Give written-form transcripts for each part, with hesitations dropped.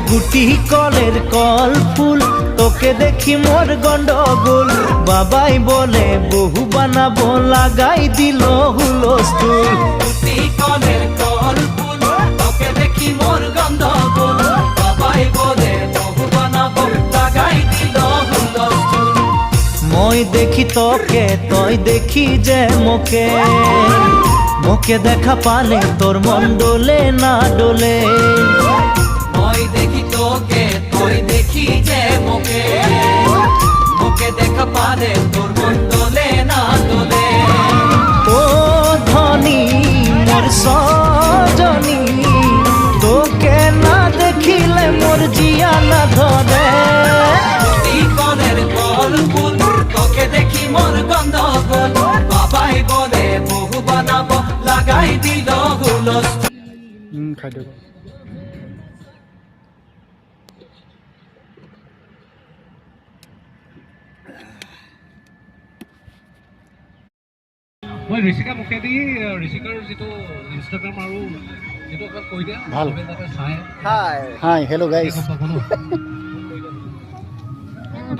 গুটি কলের কল ফুল, তোকে দেখি মোর গন্ডগোল। বাবাই বলে বহু বানাবো, লাগাই দিল হুলস্থুল। গুটি কলের কল ফুল, তোকে দেখি মোর গন্ডগোল। বাবাই বলে বহু বানাবো, লাগাই দিল হুলস্থুল। মই দেখি তোকে, তই দেখি যে মোকে, মোকে দেখা পালে তোর মন ডোলে না ডোলে। মই দেখি তোকে, তুই দেখি যে মোকে, মোকে দেখা পালে তোর মন দোলে না দোলে। ও ধনী মোর সজনী, তোকে না দেখিলে মোর জিয়া না ধরে। গুটি কলের কল ফুল, তোকে দেখি মোর গন্ডগোল। বাবাই বলে বহু বানাবো, লাগাই দিল হুলস্থুল। মই ঋষিকা মুখেদি ঋষিকাৰ যিটো ইনষ্টাগ্ৰাম আৰু যিটো অকল কৈ দিয়া ভাল। যাতে চাই হাই হেল্ল' গাইজ গম পাব ন।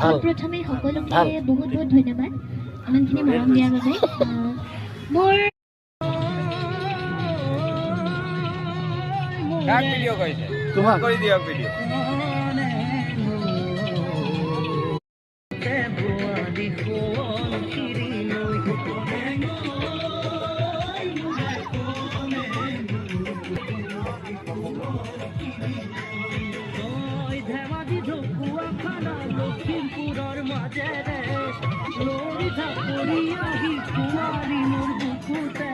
ভাল। প্ৰথমে সকলোকে ভাল। বহুত বহুত ধন্যবাদ ইমানখিনি মৰম দিয়াৰ বাবে। মোৰ তোমাক লখিমপুৰৰ মাজেৰে লৰি থাপৰি আহি কুমাৰী মোৰ বুকুতে।